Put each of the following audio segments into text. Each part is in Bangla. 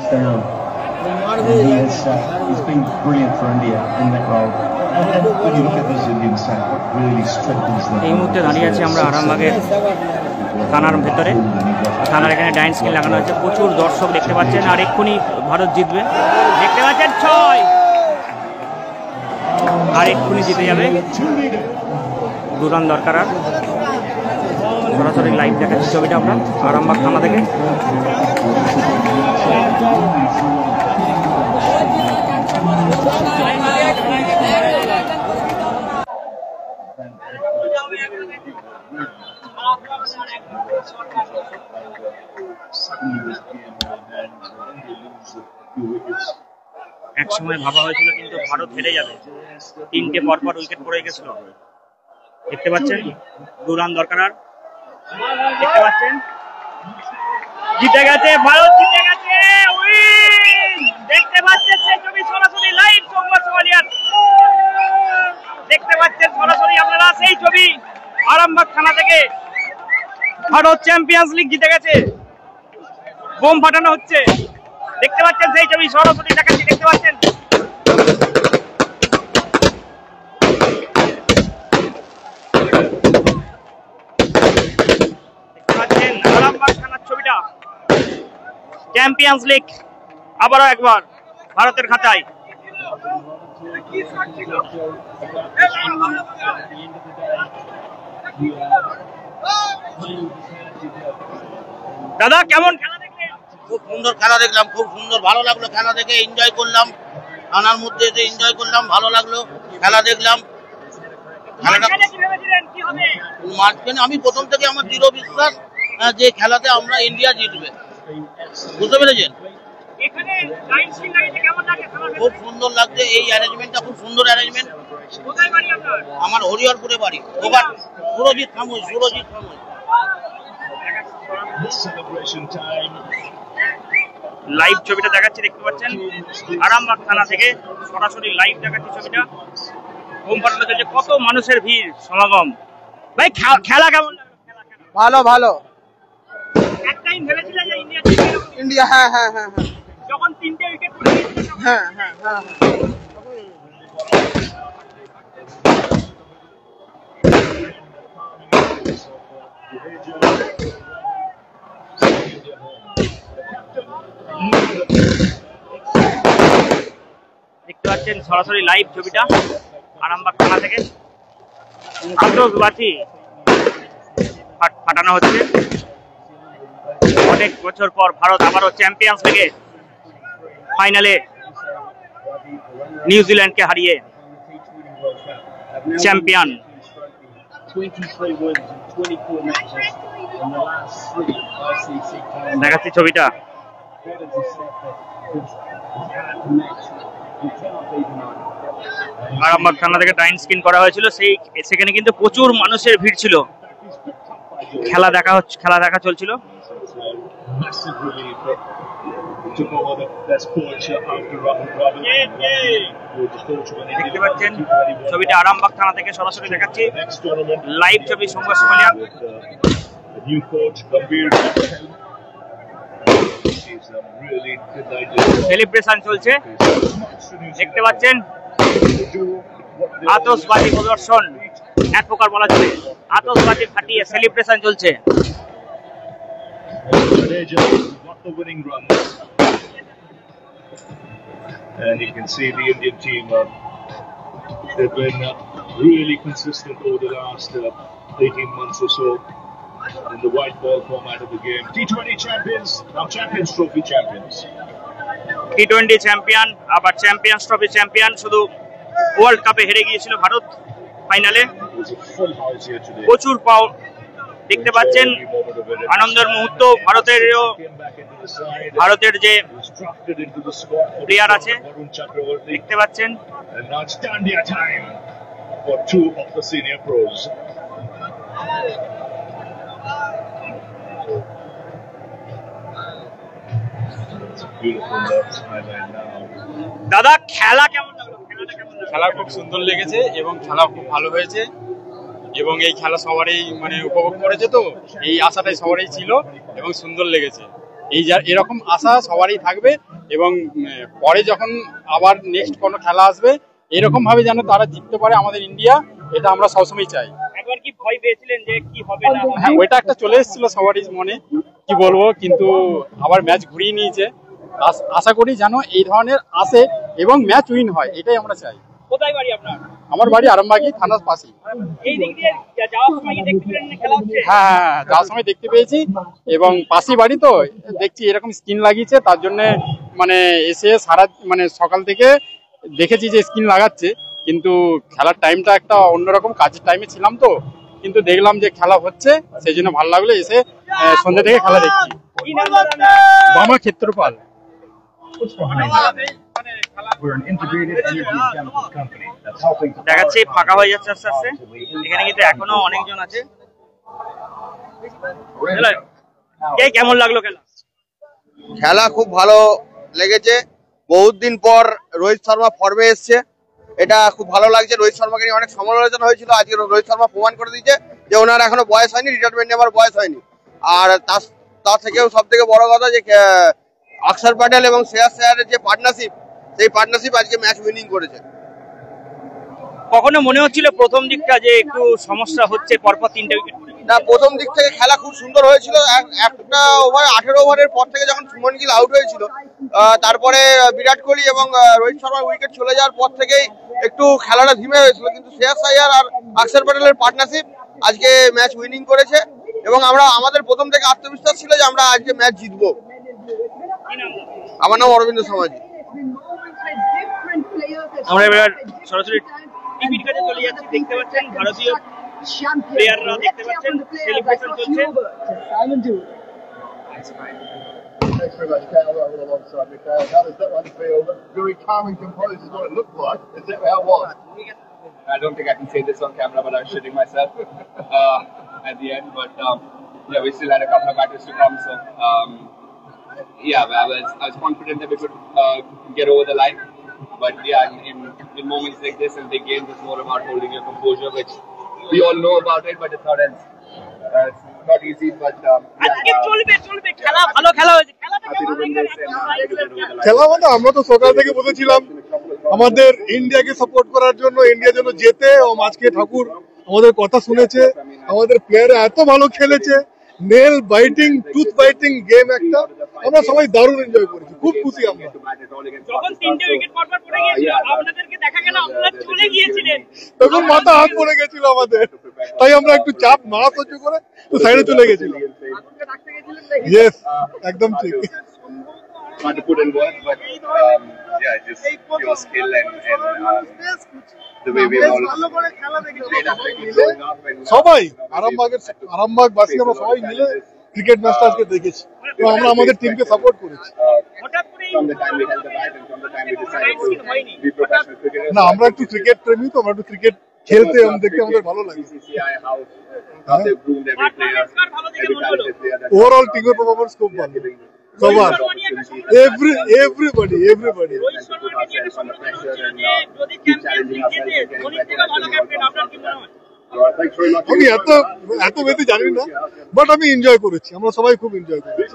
hands down. He's been brilliant for India in that role. When you look at this Indian side, what really strengthens them. এই মুহূর্তে দাঁড়িয়ে আছি আমরা আরামবাগের থানার ভেতরে। থানার এখানে ডাইন স্ক্রিন লাগানো হয়েছে, প্রচুর দর্শক দেখতে পাচ্ছেন, আর এক্ষুনি ভারত জিতবে। দেখতে পাচ্ছেন 6, আর এক্ষুনি জিতে যাবে। 2 রান দরকার। আর সরাসরি লাইভ দেখাচ্ছি ছবিটা আমরা আরামবাগ থানা থেকে। এক সময় ভাবা হয়েছিল কিন্তু ভারত হেরে যাবে, 3টে পরপর উইকেট পড়ে গেছিল। দেখতে পাচ্ছেন 2 রান দরকার। আর দেখতে পাচ্ছেন জিতে গেছে ভারত, জিতে গেছে। দেখতে পাচ্ছেন সেই ছবি সরাসরি লাইভ সংবাদ সোমালিয়ার। দেখতে পাচ্ছেন সরাসরি আপনারা সেই ছবি আরামবাগ থানা থেকে। ভারত চ্যাম্পিয়ন্স লিগ জিতে গেছে, বোম ফাটানো হচ্ছে। দেখতে পাচ্ছেন সেই ছবি সরাসরি দেখাচ্ছি। দেখতে পাচ্ছেন আরামবাগ থানার ছবিটা। চ্যাম্পিয়ন্স লিগ আবারও একবার ভারতের খাতায়। দাদা কেমন খেলা দেখলেন? খুব সুন্দর খেলা দেখলাম, খুব সুন্দর, ভালো লাগলো খেলা দেখে। এনজয় করলাম, থানার মধ্যে এসে এনজয় করলাম, ভালো লাগলো খেলা দেখলাম। মাঝখানে আমি প্রথম থেকে আমার দৃঢ় বিশ্বাস যে খেলাতে আমরা ইন্ডিয়া জিতবে। বুঝতে পেরেছেন? খুব সুন্দর লাগছে এই অ্যারেঞ্জমেন্টটা, খুব সুন্দর অ্যারেঞ্জমেন্ট। আমার হরিহরপুরে বাড়ি, ওখান সুরজিৎ খামুই, সুরজিৎ খামুই। লাইভ ছবিটা দেখাচ্ছি, দেখতে পাচ্ছেন আরামবাগ থানা থেকে সরাসরি লাইভ দেখাচ্ছি ছবিটা। ঘুম পাড়ানো চলছে, কত মানুষের ভিড় সমাগম। ভাই খেলা কেমন লাগলো? ভালো ভালো। এক টাইম ভেবেছিলেন যে ইন্ডিয়া জিতবে? ইন্ডিয়া হ্যাঁ হ্যাঁ হ্যাঁ হ্যাঁ। যখন 3টে উইকেট পড়ে গিয়েছিল হ্যাঁ হ্যাঁ হ্যাঁ। দেখতে পাচ্ছেন সরাসরি লাইভ ছবিটা আরামবাগ থানা থেকে। আতশবাজি ফাটানো হচ্ছে। অনেক বছর পর ভারত আবারও চ্যাম্পিয়ন্স লিগে ফাইনালে নিউজিল্যান্ডকে হারিয়ে চ্যাম্পিয়ন। দেখাচ্ছি ছবিটা। আরামবাগ থানা থেকে টাইম স্ক্রিন করা হয়েছিল, সেই সেখানে কিন্তু প্রচুর মানুষের ভিড় ছিল। খেলা দেখা চলছিল। দেখতে পাচ্ছেন ছবিটা আরামবাগ থানা থেকে সরাসরি দেখাচ্ছি লাইভ ছবি সংবাদ সোমালিয়া। সেলিব্রেশন চলছে, দেখতে পাচ্ছেন আতশবাজি প্রদর্শন, এক প্রকার বলা চলে। আতশবাজি ফাটিয়ে সেলিব্রেশন চলছে। And you can see the Indian team, they've been really consistent over the last 18 months or so in the white ball format of the game. T20 champions, now Champions Trophy champions. T20 champion, আবার চ্যাম্পিয়ন্স ট্রফি চ্যাম্পিয়ন। শুধু ওয়ার্ল্ড কাপে হেরে গিয়েছিল ভারত ফাইনালে। প্রচুর পাও দেখতে পাচ্ছেন, আনন্দের মুহূর্ত। ভারতের যে প্লেয়ার আছে দেখতে পাচ্ছেন। দাদা খেলা কেমন লাগলো? খেলা খুব সুন্দর লেগেছে এবং খেলা খুব ভালো হয়েছে, এবং এই খেলা সবারই মানে উপভোগ করেছে, তো এই আশাটাই সবারই ছিল এবং সুন্দর লেগেছে। এরকম আশা সবারই থাকবে এবং পরে যখন আবার নেক্সট কোনো খেলা আসবে এরকম ভাবে যেন তারা জিততে পারে আমাদের ইন্ডিয়া, এটা আমরা সবসময় চাই। একবার কি ভয় পেয়েছিলেন যে কি হবে না হবে? হ্যাঁ, ওইটা একটা চলে এসেছিল সবারই মনে, কি বলবো, কিন্তু আবার ম্যাচ ঘুরিয়ে নিয়েছে। আশা করি যেন এই ধরনের আসে এবং ম্যাচ উইন হয়, এটাই আমরা চাই। কোথায় বাড়ি আপনার? আমার বাড়ি আরামবাগী থানার পাশেই। এই দিক দিয়ে যাওয়ার সময় কি দেখতে পেলেন খেলা হচ্ছে? হ্যাঁ, যাওয়ার সময় দেখতে পেয়েছি এবং পাশেই বাড়ি তো দেখছি এরকম স্ক্রিন লাগিয়েছে, তার জন্য মানে এসে মানে সকাল থেকে দেখেছি যে স্ক্রিন লাগাচ্ছে, কিন্তু খেলার টাইমটা একটা অন্যরকম, কাজের টাইমে ছিলাম তো, কিন্তু দেখলাম যে খেলা হচ্ছে, সেই জন্য ভালো লাগলো এসে সন্ধ্যা থেকে খেলা দেখছি। কি নাম আপনার? বামা Kshetrapal. We're an integrated energy chemicals company that's helping to দেখাচ্ছে ফাঁকা হয়ে যাচ্ছে আস্তে আস্তে, এখানে কিন্তু এখনো অনেকজন আছে। কেমন লাগলো খেলা? খেলা খুব ভালো লেগেছে, বহুত দিন পর রোহিত শর্মা ফর্মে এসছে, এটা খুব ভালো লাগছে। রোহিত শর্মাকে নিয়ে অনেক সমালোচনা হয়েছিল, আজকে রোহিত শর্মা প্রমাণ করে দিয়েছে যে ওনার এখনো বয়স হয়নি, রিটায়ারমেন্ট নেওয়ার বয়স হয়নি। আর তার থেকেও সব থেকে বড় কথা যে অক্ষর প্যাটেল এবং শ্রেয়াস আয়ারের যে পার্টনারশিপ, সেই পার্টনারশিপ আজকে ম্যাচ উইনিং করেছে। কখনো মনে হচ্ছিল প্রথম দিকটা যে একটু সমস্যা হচ্ছে, পরপর 3টে উইকেট? না, প্রথম দিক থেকে খেলা খুব সুন্দর হয়েছিল। একটা ওভার 18 ওভারের পর থেকে যখন সুমন গিল আউট হয়েছিল, তারপরে বিরাট কোহলি এবং রোহিত শর্মার উইকেট চলে যাওয়ার পর থেকেই একটু খেলাটা ধিমে হয়েছিল, কিন্তু শ্রেয়াস আয়ার আর অক্ষর প্যাটেলের পার্টনারশিপ আজকে ম্যাচ উইনিং করেছে এবং আমাদের প্রথম থেকে আত্মবিশ্বাস ছিল যে আমরা আজকে ম্যাচ জিতবো। আমার নাম অরবিন্দ সমাজি। আমরা এবার সরাসরি টিভির কাছে চলে যাচ্ছি। দেখতে পাচ্ছেন ভারতীয় প্লেয়াররা, দেখতে পাচ্ছেন সেলিব্রেশন চলছে। Thanks very much, Cal. Right alongside me, Cal. How does that one feel? Very calm and composed is what it looked like. Is that how it was? I don't think I can say this on camera, but I was shitting myself at the end. But yeah, we still had a couple of batters to come, so yeah, I was confident that we could get over the line. But yeah, in moments like this and big games, it's more about holding your composure, which we all know about it, but it's not as it's not easy. But আজকে চলবে খেলা, ভালো খেলা হয়েছে। খেলাটা কেমন দেখলেন? খেলা মানে আমরা তো সকাল থেকে বলেছিলাম আমাদের ইন্ডিয়াকে সাপোর্ট করার জন্য, ইন্ডিয়া যেন জেতে। ও আজকে ঠাকুর আমাদের কথা শুনেছে, আমাদের প্লেয়াররা এত ভালো খেলেছে, nail biting, tooth biting game একটা, আমরা সবাই দারুণ এনজয় করেছি, খুব খুশি আমরা। যখন 3টে উইকেট পরপর পড়ে গিয়েছিল, আপনাদেরকে দেখা গেল আপনারা চলে গিয়েছিলেন, তখন মাথা হাত পড়ে গেছিল আমাদের, তাই আমরা একটু চাপ না সহ্য করে তো সাইডে চলে গেছিলাম। ইয়েস, একদম ঠিক। Hard to put in words, but yeah, just pure skill and the way we all played up and showing up and সবাই আরামবাগবাসী আমরা সবাই মিলে ক্রিকেট ম্যাচটা আজকে দেখেছি এবং আমরা আমাদের টিমকে সাপোর্ট করেছি। হঠাৎ করে from the time we held the bat and from the time we decided to be professional cricketers. না, আমরা একটু ক্রিকেট প্রেমী, তো আমরা একটু ক্রিকেট খেলতে এবং দেখতে আমাদের ভালো লাগে। BCCI how they groomed every player, every talented player that overall টিমের পারফরম্যান্স খুব ভালো সবার, এভরিবডি। রোহিত শর্মাকে নিয়ে একটা সমালোচনা হচ্ছিল যে যদি চ্যাম্পিয়ন্স লিগ জেতে ধোনির থেকে ভালো ক্যাপ্টেন, আপনার কি মনে হয়? আমি এত বেশি জানি না, বাট আমি এনজয় করেছি, আমরা সবাই খুব এনজয় করেছি।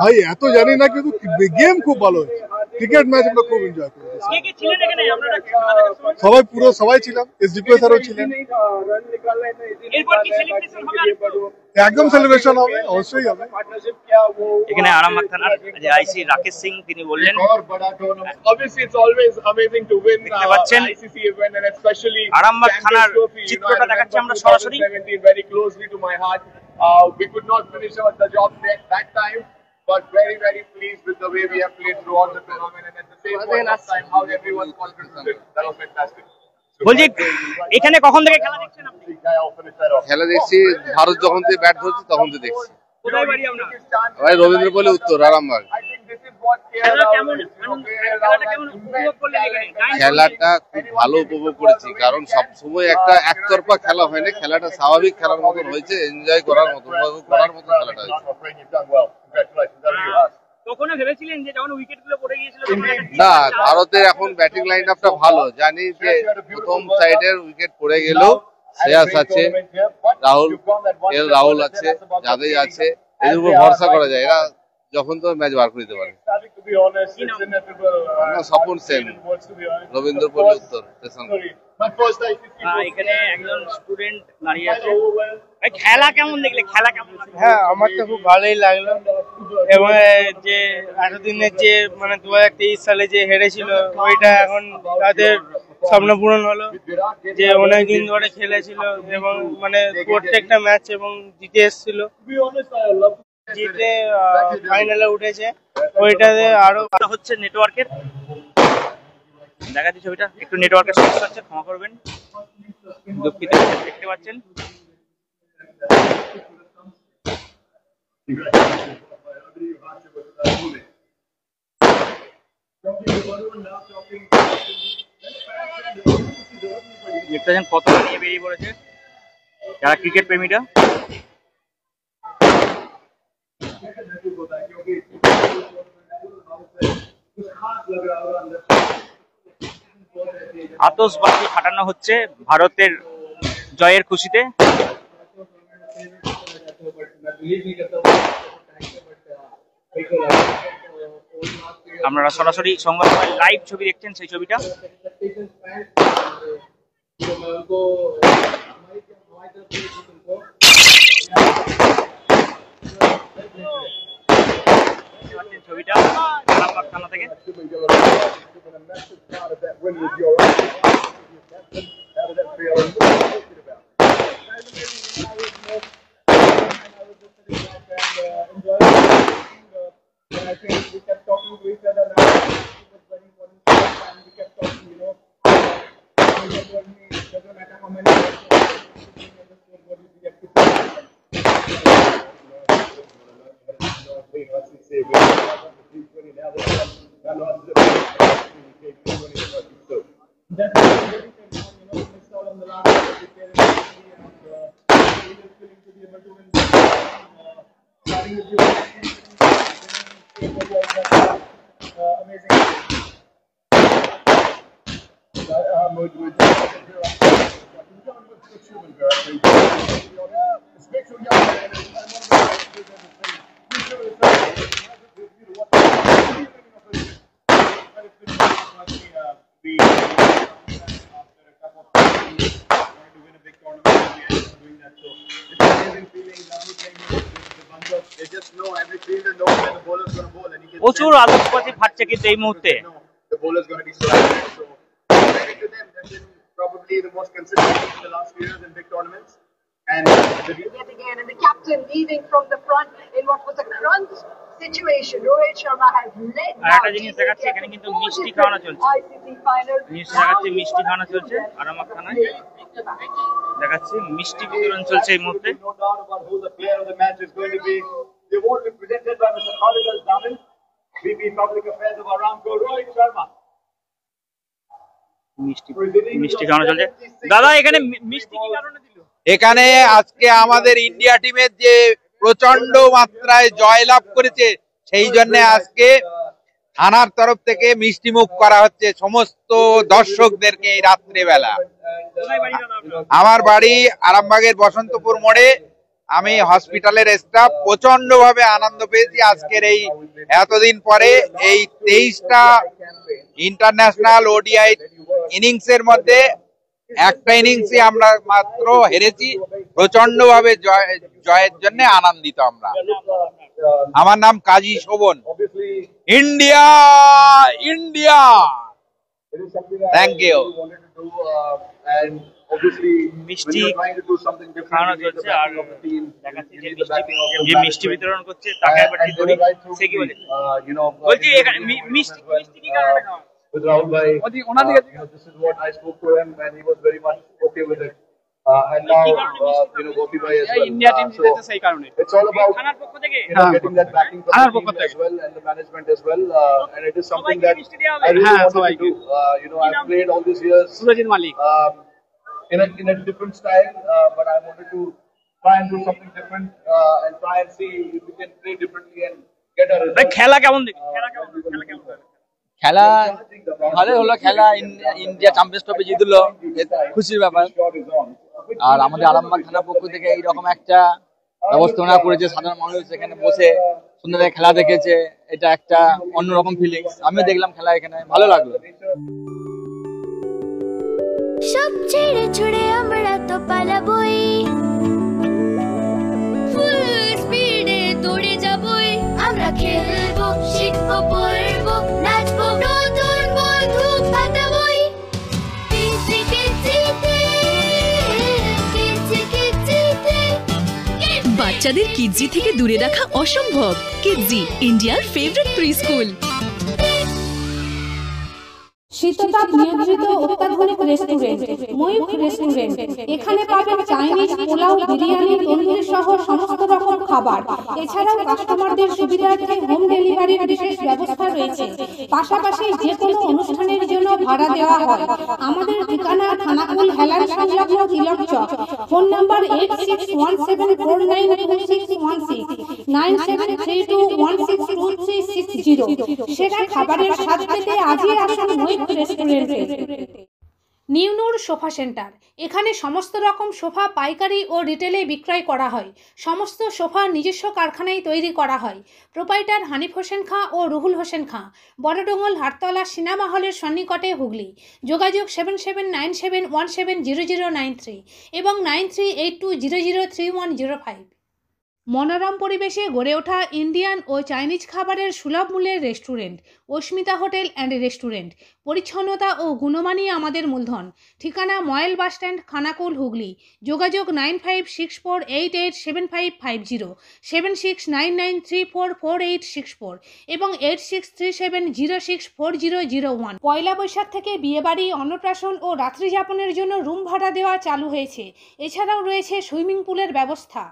ভাই এত জানি না, কিন্তু গেম খুব ভালো হয়েছে, ক্রিকেট ম্যাচ আমরা খুব এনজয় করেছি। সবাই ছিলাম, এসডিপি স্যারও ছিলেন। একদম সেলিব্রেশন হবে, অবশ্যই হবে। এখানে আরামবাগ থানার যে আইসি রাকেশ সিং তিনি বললেন, Obviously, it's always amazing to win ICC event, and especially Arambagh থানার চিত্রটা দেখাচ্ছি আমরা সরাসরি। very closely to my heart. We could not finish the job that time, but very, very pleased with the way we have played throughout the tournament, and at the same point of time, how everyone contributed. That was fantastic. বলছি এখানে কখন থেকে খেলা দেখছেন আপনি? খেলা দেখছি ভারত যখন থেকে ব্যাট ধরছে তখন থেকে দেখছি। কোথায় বাড়ি আপনার? ভাই রবীন্দ্র বলে উত্তর আরামবাগ। খেলাটা খুব ভালো উপভোগ করেছি, কারণ সবসময় একটা একতরফা খেলা হয় না, খেলাটা স্বাভাবিক খেলার মতন হয়েছে, এনজয় করার মতো খেলাটা হয়েছে। কখনো ভেবেছিলেন যে যখন উইকেট গুলো পড়ে গিয়েছিল না, ভারতের এখন ব্যাটিং লাইন আপটা ভালো, জানি যে প্রথম সাইডের উইকেট পড়ে গেলেও শ্রেয়াস আছে, রাহুল আছে, যাদের আছে, এদের উপর ভরসা করা যায়, এরা যখন তো ম্যাচ বার করে দিতে পারে। স্বপন সেন, রবীন্দ্রপল্লী উত্তর স্টেশন। এখানে একজন স্টুডেন্ট দাঁড়িয়ে আছে। খেলা কেমন দেখলে? খেলা কেমন? হ্যাঁ, আমার তো খুব ভালোই লাগলো এবং যে এতদিনের যে মানে 2023 সালে যে হেরেছিল ওইটা এখন তাদের স্বপ্ন পূরণ হলো, যে অনেকদিন ধরে খেলেছিল এবং মানে প্রত্যেকটা ম্যাচ এবং জিতে এসেছিল, জিতে ফাইনালে উঠেছে। ওইটাতে আরো হচ্ছে নেটওয়ার্কের, দেখাচ্ছি ছবিটা, একটু নেটওয়ার্কের সমস্যা হচ্ছে, ক্ষমা করবেন, দুঃখিত। দেখতে পাচ্ছেন কত নিয়ে বেরিয়ে পড়েছে যারা ক্রিকেট প্রেমীরা। আতশবাজি ফাটানো হচ্ছে ভারতের জয়ের খুশিতে। আপনারা সরাসরি সংবাদ লাইভ ছবি দেখছেন, সেই ছবিটা ছবিটা থানা থেকে। প্রচুর আতশবাজি ফাটছে কিন্তু এই মুহূর্তে। And again, and the captain leading from the front in what was a crunch situation. Rohit Sharma has led একটা জিনিস দেখাচ্ছি, এখানে কিন্তু মিষ্টি খাওয়ানো চলছে, মিষ্টি খাওয়ানো চলছে আরামবাগ থানায়, দেখাচ্ছি মিষ্টি বিতরণ চলছে এই মুহূর্তে। মিষ্টি খাওয়ানো চলছে। দাদা, এখানে মিষ্টি কি কারণে দিল? এখানে আজকে আমাদের ইন্ডিয়া টিমের যে প্রচন্ড মাত্রায় জয়লাভ করেছে, সেই জন্য আজকে থানার তরফ থেকে মিষ্টি মুখ করা হচ্ছে সমস্ত দর্শকদেরকে এই রাত্রেবেলা। আমার বাড়ি আরামবাগের বসন্তপুর মোড়ে, আমি হসপিটালের স্টাফ। প্রচন্ড ভাবে আনন্দ পেয়েছি আজকের এই এতদিন পরে এই 23টা ইন্টারন্যাশনাল ওডিআই ইনিংসের মধ্যে একটা ইনিংসই আমরা মাত্র হেরেছি। প্রচন্ড ভাবে জয়ের জন্য আনন্দিত আমরা। আমার নাম Kazi Shovon. India India, thank you. মিষ্টি খাওয়ানো চলছে আর দেখাচ্ছি যে মিষ্টি বিতরণ করছে তাকে একবার ঠিক করি। সে কি বলে? বলছি মিষ্টি কি কারণে খাওয়া? With Rahul Bhai, this is what I spoke to him and he was very much okay with it. And now, Gopi Bhai as well. India team so it's all about getting that backing from the team as well and the management as well. And it is something that I really wanted to do. I've played all these years in a different style, but I wanted to try and do something different and try and see if we can play differently and ভাই খেলা কেমন দেখি? খেলা ভালোই হলো। খেলা ইন্ডিয়া চ্যাম্পিয়ন্স ট্রফি জিতলো, খুশির ব্যাপার। আর আমাদের আরামবাগ থানার পক্ষ থেকে এইরকম একটা ব্যবস্থাপনা করেছে, সাধারণ মানুষ এখানে বসে সুন্দর খেলা দেখেছে, এটা একটা অন্যরকম ফিলিংস। আমিও দেখলাম খেলা, এখানে ভালো লাগলো। সব ছেড়ে ছুড়ে আমরা তো পালাবই, ফুল স্পিডে দৌড়ে যাবই। আমরা খেলবো, শিখবো, পড়বো, নাচবো, নতুন বন্ধু পাতাবই। বাচ্চাদের কিডজি থেকে দূরে রাখা অসম্ভব। কিডজি, ইন্ডিয়ার ফেভারিট প্রি স্কুল। শীততাপ নিয়ন্ত্রিত অত্যাধুনিক রেস্টুরেন্ট ময়ূখ রেস্টুরেন্ট। এখানে পাবেন চাইনিজ, পোলাও, বিরিয়ানি, তন্দুরি সহ সমস্ত রকম খাবার। এছাড়াও কাস্টমারদের সুবিধার্থে হোম ডেলিভারির বিশেষ ব্যবস্থা রয়েছে। পাশাপাশি যে কোনো অনুষ্ঠানের জন্য ভাড়া দেওয়া হয়। আমাদের ঠিকানা থানাকুল হেলান সংলগ্ন তিলক চক। Phone number 8617492616 9732162360। সেরা খাবারের স্বাদ পেতে আজই আসুন ময়ূখ রেস্টুরেন্টে। নিউনুর সোফা সেন্টার। এখানে সমস্ত রকম সোফা পাইকারি ও রিটেলে বিক্রয় করা হয়। সমস্ত সোফা নিজস্ব কারখানায় তৈরি করা হয়। প্রোপাইটার হানিফ হোসেন খাঁ ও রুহুল হোসেন খাঁ, বড়ডোঙ্গল হাটতলা সিনেমা হলের সন্নিকটে, হুগলি। যোগাযোগ 7797170093 এবং 9382003105। মনোরম পরিবেশে গড়ে ওঠা ইন্ডিয়ান ও চাইনিজ খাবারের সুলভ মূল্যের restaurant Asmita hotel and restaurant. পরিচ্ছন্নতা ও গুণমানই আমাদের মূলধন। ঠিকানা ময়েল বাসস্ট্যান্ড, খানাকুল, হুগলি। যোগাযোগ 9564887550, 7699344864 এবং 8637064001। পয়লা বৈশাখ থেকে বিয়েবাড়ি, অন্নপ্রাশন ও রাত্রিযাপনের জন্য রুম ভাড়া দেওয়া চালু হয়েছে। এছাড়াও রয়েছে সুইমিং পুলের ব্যবস্থা।